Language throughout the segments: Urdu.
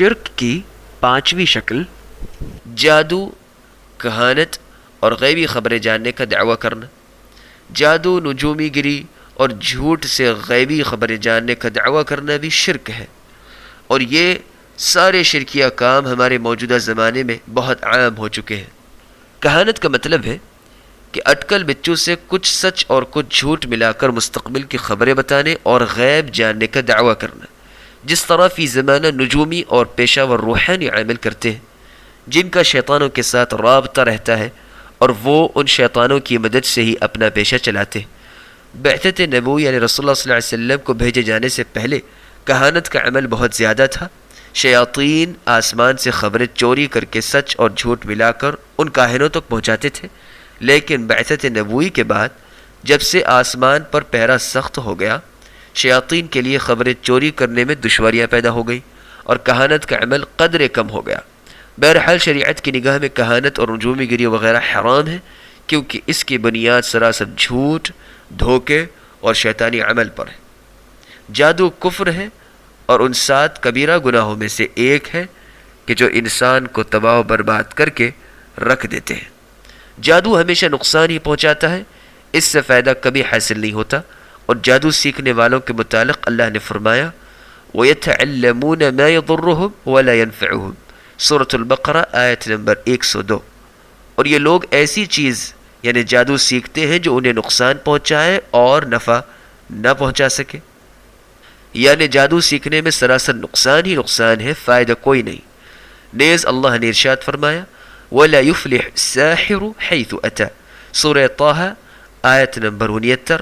شرک کی پانچویں شکل جادو، کہانت اور غیبی خبریں جاننے کا دعویٰ کرنا۔ جادو، نجومی گری اور جھوٹ سے غیبی خبریں جاننے کا دعویٰ کرنا بھی شرک ہے، اور یہ سارے شرکیہ کام ہمارے موجودہ زمانے میں بہت عام ہو چکے ہیں۔ کہانت کا مطلب ہے کہ اٹکل بچوں سے کچھ سچ اور کچھ جھوٹ ملا کر مستقبل کی خبریں بتانے اور غیب جاننے کا دعویٰ کرنا، جس طرح فی زمانہ نجومی اور پیشہ ور روحانی عامل کرتے ہیں، جن کا شیطانوں کے ساتھ رابطہ رہتا ہے اور وہ ان شیطانوں کی مدد سے ہی اپنا پیشہ چلاتے ہیں۔ بعثت نبوی یعنی رسول اللہ صلی اللہ علیہ وسلم کو بھیجے جانے سے پہلے کہانت کا عمل بہت زیادہ تھا۔ شیاطین آسمان سے خبریں چوری کر کے سچ اور جھوٹ ملا کر ان کاہنوں تک پہنچاتے تھے، لیکن بعثت نبوی کے بعد جب سے آسمان پر پہرا سخت ہو گیا، شیاطین کے لیے خبریں چوری کرنے میں دشواریاں پیدا ہو گئی اور کہانت کا عمل قدرے کم ہو گیا۔ بہرحال شریعت کی نگاہ میں کہانت اور نجومی گری وغیرہ حرام ہے، کیونکہ اس کی بنیاد سراسر جھوٹ، دھوکے اور شیطانی عمل پر ہے۔ جادو کفر ہے اور ان 7 کبیرہ گناہوں میں سے ایک ہے کہ جو انسان کو تباہ و برباد کر کے رکھ دیتے ہیں۔ جادو ہمیشہ نقصان ہی پہنچاتا ہے، اس سے فائدہ کبھی حاصل نہیں ہوتا، اور جادو سیکھنے والوں کے متعلق اللہ نے فرمایا وَيَتَعَلَّمُونَ مَا يَضُرُّهُمْ وَلَا يَنْفَعُهُمْ، سورۃ البقرہ آیت نمبر 102۔ اور یہ لوگ ایسی چیز یعنی جادو سیکھتے ہیں جو انہیں نقصان پہنچائے اور نفع نہ پہنچا سکے، یعنی جادو سیکھنے میں سراسر نقصان ہی نقصان ہے، فائدہ کوئی نہیں۔ نیز اللہ نے ارشاد فرمایا وَلَا يُفْلِحُ السَّاحِرُ حَيْثُ أَتَى، سورہ طٰہٰ آیت نمبر 69۔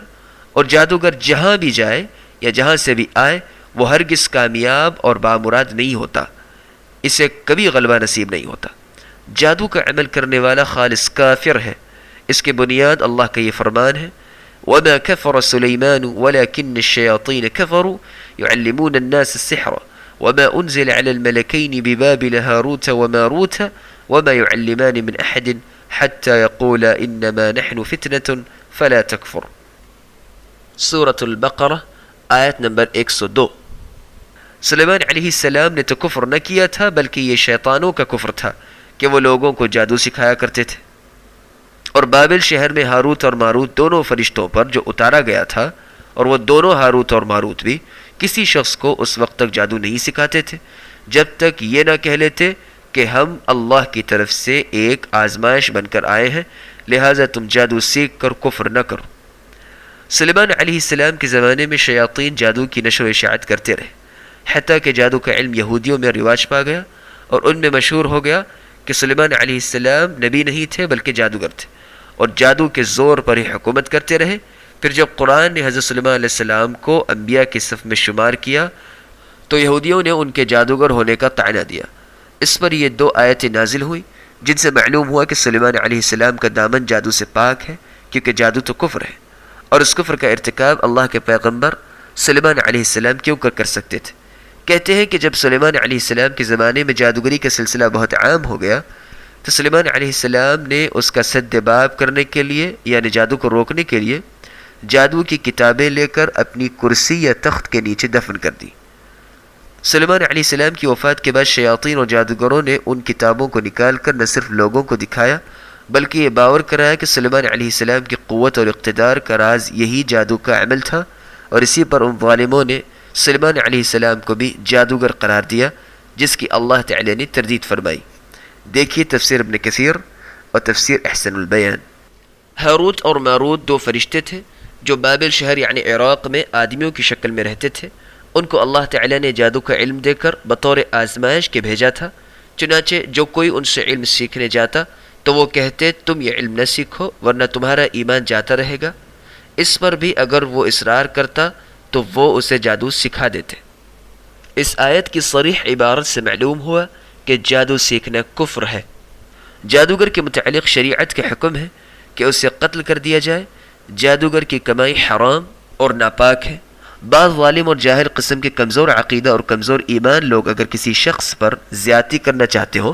اور جادوگر جہاں بھی جائے یا جہاں سے بھی آئے وہ ہرگز کامیاب اور بامراد نہیں ہوتا، اسے کبھی غلبہ نصیب نہیں ہوتا۔ جادو کا عمل کرنے والا خالص کافر ہے۔ اس کی بنیاد اللہ کا یہ فرمان ہے وَمَا كَفَرَ سُلَيْمَانُ وَلَكِنَّ الشَّيَاطِينَ كَفَرُوا يُعَلِّمُونَ النَّاسَ السِّحْرَ وَمَا أُنزِلَ عَلَى الْمَلَكَيْنِ بِبَابِلَ هَارُوتَ وَمَارُوتَ وَمَا يُعَلِّمَانِ مِنْ أَحَدٍ حَتَّى يَقُولَا إِنَّمَا نَحْنُ فِتْنَةٌ فَلَا تَكْفُرْ، سورۃ البقرہ آیت نمبر 102۔ سلیمان علیہ السلام نے تو کفر نہ کیا تھا، بلکہ یہ شیطانوں کا کفر تھا کہ وہ لوگوں کو جادو سکھایا کرتے تھے۔ اور بابل شہر میں ہاروت اور ماروت دونوں فرشتوں پر جو اتارا گیا تھا، اور وہ دونوں ہاروت اور ماروت بھی کسی شخص کو اس وقت تک جادو نہیں سکھاتے تھے جب تک یہ نہ کہہ لیتے کہ ہم اللہ کی طرف سے ایک آزمائش بن کر آئے ہیں، لہٰذا تم جادو سیکھ کر کفر نہ کرو۔ سلیمان علیہ السلام کے زمانے میں شیاطین جادو کی نشر و اشاعت کرتے رہے، حتیٰ کہ جادو کا علم یہودیوں میں رواج پا گیا اور ان میں مشہور ہو گیا کہ سلیمان علیہ السلام نبی نہیں تھے بلکہ جادوگر تھے، اور جادو کے زور پر ہی حکومت کرتے رہے۔ پھر جب قرآن نے حضرت سلیمان علیہ السلام کو انبیاء کے صف میں شمار کیا تو یہودیوں نے ان کے جادوگر ہونے کا طعنہ دیا۔ اس پر یہ 2 آیتیں نازل ہوئیں جن سے معلوم ہوا کہ سلیمان علیہ السلام کا دامن جادو سے پاک ہے، کیونکہ جادو تو کفر ہے، اور اس کفر کا ارتکاب اللہ کے پیغمبر سلیمان علیہ السلام کیوں کر سکتے تھے۔ کہتے ہیں کہ جب سلیمان علیہ السلام کے زمانے میں جادوگری کا سلسلہ بہت عام ہو گیا تو سلیمان علیہ السلام نے اس کا سد باب کرنے کے لیے یعنی جادو کو روکنے کے لیے جادو کی کتابیں لے کر اپنی کرسی یا تخت کے نیچے دفن کر دی۔ سلیمان علیہ السلام کی وفات کے بعد شیاطین اور جادوگروں نے ان کتابوں کو نکال کر نہ صرف لوگوں کو دکھایا بلکہ یہ باور کرایا کہ سلیمان علیہ السلام کی قوت اور اقتدار کا راز یہی جادو کا عمل تھا، اور اسی پر ان ظالموں نے سلیمان علیہ السلام کو بھی جادوگر قرار دیا، جس کی اللہ تعالی نے تردید فرمائی۔ دیکھیے تفسیر ابن کثیر اور تفسیر احسن البیان۔ ہاروت اور ماروت 2 فرشتے تھے جو بابل شہر یعنی عراق میں آدمیوں کی شکل میں رہتے تھے۔ ان کو اللہ تعالی نے جادو کا علم دے کر بطور آزمائش کے بھیجا تھا، چنانچہ جو کوئی ان سے علم سیکھنے جاتا تو وہ کہتے تم یہ علم نہ سیکھو ورنہ تمہارا ایمان جاتا رہے گا۔ اس پر بھی اگر وہ اصرار کرتا تو وہ اسے جادو سکھا دیتے۔ اس آیت کی صریح عبارت سے معلوم ہوا کہ جادو سیکھنا کفر ہے۔ جادوگر کے متعلق شریعت کے حکم ہے کہ اسے قتل کر دیا جائے۔ جادوگر کی کمائی حرام اور ناپاک ہے۔ بعض ظالم اور جاہل قسم کے کمزور عقیدہ اور کمزور ایمان لوگ اگر کسی شخص پر زیادتی کرنا چاہتے ہو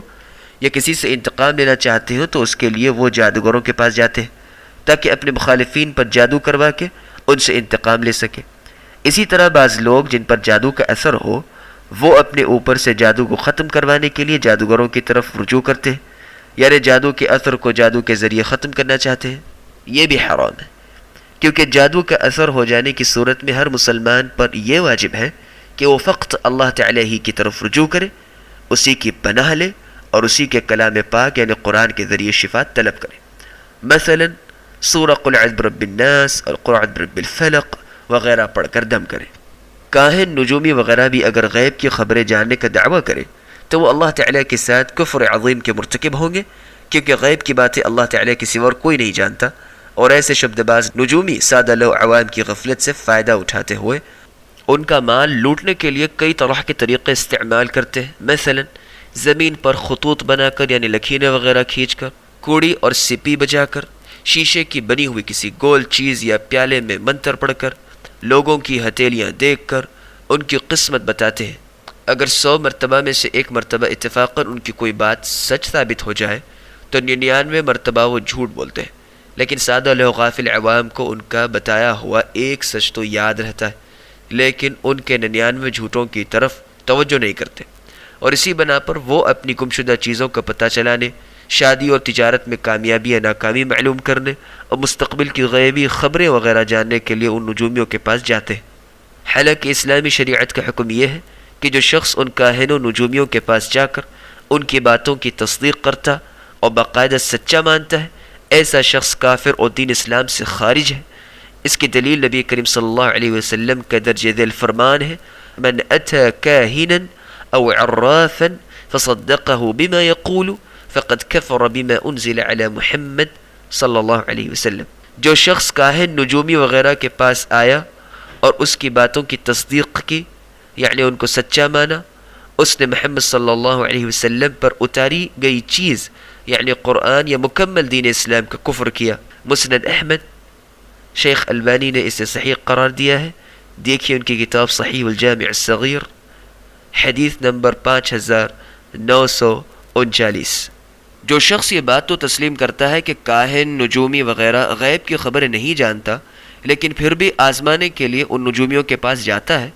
یا کسی سے انتقام لینا چاہتے ہو تو اس کے لیے وہ جادوگروں کے پاس جاتے ہیں تاکہ اپنے مخالفین پر جادو کروا کے ان سے انتقام لے سکے۔ اسی طرح بعض لوگ جن پر جادو کا اثر ہو وہ اپنے اوپر سے جادو کو ختم کروانے کے لیے جادوگروں کی طرف رجوع کرتے ہیں، یعنی جادو کے اثر کو جادو کے ذریعے ختم کرنا چاہتے ہیں، یہ بھی حرام ہے، کیونکہ جادو کا اثر ہو جانے کی صورت میں ہر مسلمان پر یہ واجب ہے کہ وہ فقط اللہ تعالیٰ ہی کی طرف رجوع کرے، اسی کی پناہ لے اور اسی کے کلام پاک یعنی قرآن کے ذریعے شفا طلب کرے، مثلا سورہ قل اعوذ برب الناس اور قل اعوذ برب الفلق وغیرہ پڑھ کر دم کرے۔ کاہن، نجومی وغیرہ بھی اگر غیب کی خبریں جاننے کا دعویٰ کرے تو وہ اللہ تعالیٰ کے ساتھ کفر عظیم کے مرتکب ہوں گے، کیونکہ غیب کی باتیں اللہ تعالیٰ کے سوا اور کوئی نہیں جانتا، اور ایسے شبد باز نجومی سادہ لو عوام کی غفلت سے فائدہ اٹھاتے ہوئے ان کا مال لوٹنے کے لیے کئی طرح کے طریقے استعمال کرتے ہیں، مثلا زمین پر خطوط بنا کر یعنی لکیریں وغیرہ کھینچ کر، کوڑی اور سپی بجا کر، شیشے کی بنی ہوئی کسی گول چیز یا پیالے میں منتر پڑھ کر، لوگوں کی ہتھیلیاں دیکھ کر ان کی قسمت بتاتے ہیں۔ اگر 100 مرتبہ میں سے ایک مرتبہ اتفاقاً ان کی کوئی بات سچ ثابت ہو جائے تو 99 مرتبہ وہ جھوٹ بولتے ہیں، لیکن سادہ لوگ غافل عوام کو ان کا بتایا ہوا ایک سچ تو یاد رہتا ہے، لیکن ان کے 99 جھوٹوں کی طرف توجہ نہیں کرتے، اور اسی بنا پر وہ اپنی گمشدہ چیزوں کا پتہ چلانے، شادی اور تجارت میں کامیابی یا ناکامی معلوم کرنے اور مستقبل کی غیبی خبریں وغیرہ جاننے کے لیے ان نجومیوں کے پاس جاتے ہیں۔ حالانکہ اسلامی شریعت کا حکم یہ ہے کہ جو شخص ان کاہنوں نجومیوں کے پاس جا کر ان کی باتوں کی تصدیق کرتا اور باقاعدہ سچا مانتا ہے، ایسا شخص کافر اور دین اسلام سے خارج ہے۔ اس کی دلیل نبی کریم صلی اللہ علیہ وسلم کا درج ذیل فرمان ہے، من اتی کاہنا او عرافا فصدقه بما يقول فقد كفر بما انزل على محمد صلی اللہ علیہ وسلم۔ جو شخص کاہن، نجومی وغیرہ کے پاس آیا اور اس کی باتوں کی تصدیق کی یعنی ان کو سچا مانا، اس نے محمد صلی اللہ علیہ وسلم پر اتاری گئی چیز یعنی قرآن یا مکمل دین اسلام کا کفر کیا۔ مسند احمد، شیخ البانی نے اسے صحیح قرار دیا ہے، دیکھیے ان کی کتاب صحیح الجامع الصغیر، حدیث نمبر 5939۔ جو شخص یہ بات تو تسلیم کرتا ہے کہ کاہن، نجومی وغیرہ غیب کی خبریں نہیں جانتا، لیکن پھر بھی آزمانے کے لیے ان نجومیوں کے پاس جاتا ہے،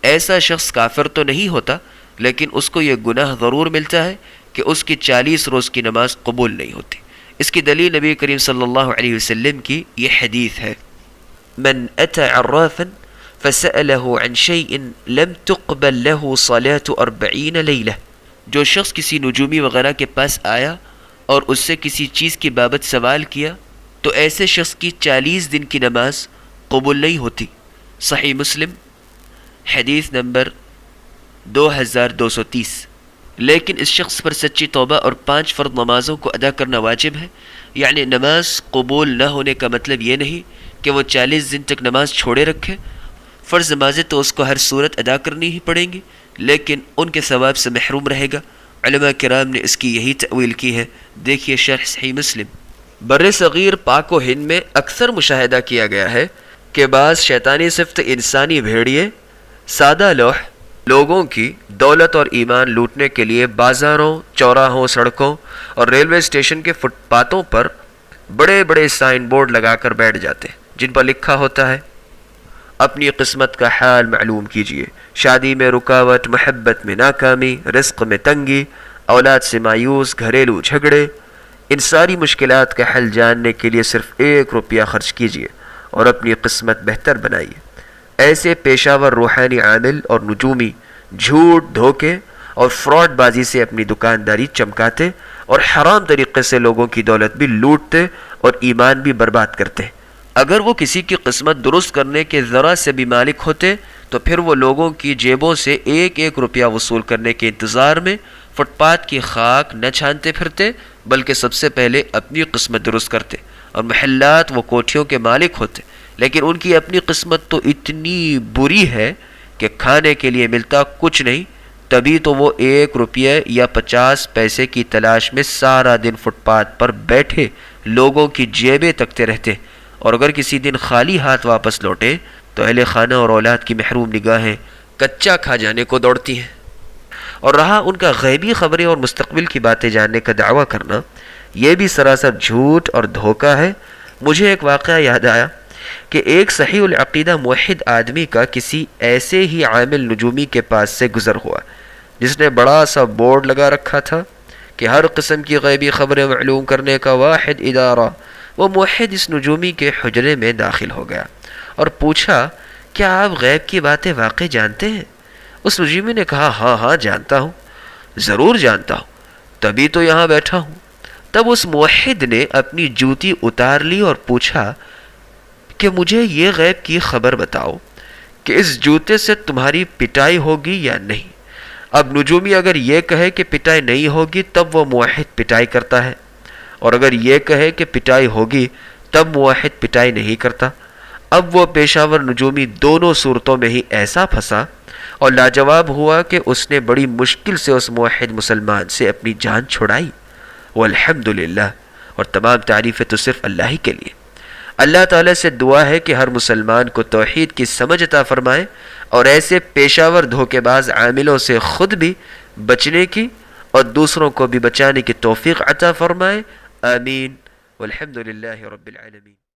ایسا شخص کافر تو نہیں ہوتا، لیکن اس کو یہ گناہ ضرور ملتا ہے کہ اس کی 40 روز کی نماز قبول نہیں ہوتی۔ اس کی دلیل نبی کریم صلی اللہ علیہ وسلم کی یہ حدیث ہے، من اتی عرافا فسأله عن شيء لم تقبل له صلاة 40 لیلہ۔ جو شخص کسی نجومی وغیرہ کے پاس آیا اور اس سے کسی چیز کی بابت سوال کیا تو ایسے شخص کی 40 دن کی نماز قبول نہیں ہوتی۔ صحیح مسلم، حدیث نمبر 2230۔ لیکن اس شخص پر سچی توبہ اور 5 فرض نمازوں کو ادا کرنا واجب ہے، یعنی نماز قبول نہ ہونے کا مطلب یہ نہیں کہ وہ 40 دن تک نماز چھوڑے رکھے۔ فرض نمازیں تو اس کو ہر صورت ادا کرنی ہی پڑیں گی، لیکن ان کے ثواب سے محروم رہے گا۔ علماء کرام نے اس کی یہی تأویل کی ہے، دیکھیے شرح صحیح مسلم۔ بر صغیر پاک و ہند میں اکثر مشاہدہ کیا گیا ہے کہ بعض شیطانی صفت انسانی بھیڑیے سادہ لوگوں کی دولت اور ایمان لوٹنے کے لیے بازاروں، چوراہوں، سڑکوں اور ریلوے اسٹیشن کے فٹ پاتھوں پر بڑے بڑے سائن بورڈ لگا کر بیٹھ جاتے ہیں، جن پر لکھا ہوتا ہے اپنی قسمت کا حال معلوم کیجیے، شادی میں رکاوٹ، محبت میں ناکامی، رزق میں تنگی، اولاد سے مایوس، گھریلو جھگڑے، ان ساری مشکلات کا حل جاننے کے لیے صرف 1 روپیہ خرچ کیجیے اور اپنی قسمت بہتر بنائیے۔ ایسے پیشہ ور روحانی عامل اور نجومی جھوٹ، دھوکے اور فراڈ بازی سے اپنی دکانداری چمکاتے اور حرام طریقے سے لوگوں کی دولت بھی لوٹتے اور ایمان بھی برباد کرتے۔ اگر وہ کسی کی قسمت درست کرنے کے ذرا سے بھی مالک ہوتے تو پھر وہ لوگوں کی جیبوں سے 1 روپیہ وصول کرنے کے انتظار میں فٹ پاتھ کی خاک نہ چھانتے پھرتے، بلکہ سب سے پہلے اپنی قسمت درست کرتے، اور محلات و کوٹھیوں کے مالک ہوتے، لیکن ان کی اپنی قسمت تو اتنی بری ہے کہ کھانے کے لیے ملتا کچھ نہیں، تبھی تو وہ 1 روپیہ یا 50 پیسے کی تلاش میں سارا دن فٹ پاتھ پر بیٹھے لوگوں کی جیبیں تکتے رہتے، اور اگر کسی دن خالی ہاتھ واپس لوٹے تو اہل خانہ اور اولاد کی محروم نگاہیں کچا کھا جانے کو دوڑتی ہیں۔ اور رہا ان کا غیبی خبریں اور مستقبل کی باتیں جاننے کا دعویٰ کرنا، یہ بھی سراسر جھوٹ اور دھوکہ ہے۔ مجھے ایک واقعہ یاد آیا کہ ایک صحیح العقیدہ موحد آدمی کا کسی ایسے ہی عامل نجومی کے پاس سے گزر ہوا جس نے بڑا سا بورڈ لگا رکھا تھا کہ ہر قسم کی غیبی خبریں معلوم کرنے کا واحد ادارہ۔ وہ موحد اس نجومی کے حجرے میں داخل ہو گیا اور پوچھا کیا آپ غیب کی باتیں واقعی جانتے ہیں؟ اس نجومی نے کہا ہاں ہاں جانتا ہوں، ضرور جانتا ہوں، تبھی تو یہاں بیٹھا ہوں۔ تب اس موحد نے اپنی جوتی اتار لی اور پوچھا کہ مجھے یہ غیب کی خبر بتاؤ کہ اس جوتے سے تمہاری پٹائی ہوگی یا نہیں۔ اب نجومی اگر یہ کہے کہ پٹائی نہیں ہوگی تب وہ موحد پٹائی کرتا ہے، اور اگر یہ کہے کہ پٹائی ہوگی تب موحد پٹائی نہیں کرتا۔ اب وہ پیشاور نجومی دونوں صورتوں میں ہی ایسا پھنسا اور لاجواب ہوا کہ اس نے بڑی مشکل سے اس موحد مسلمان سے اپنی جان چھڑائی۔ والحمدللہ، اور تمام تعریفیں تو صرف اللہ ہی کے لیے۔ اللہ تعالیٰ سے دعا ہے کہ ہر مسلمان کو توحید کی سمجھ عطا فرمائے اور ایسے پیشاور دھوکے باز عاملوں سے خود بھی بچنے کی اور دوسروں کو بھی بچانے کی توفیق عطا فرمائے، آمین، والحمدللہ رب العالمین۔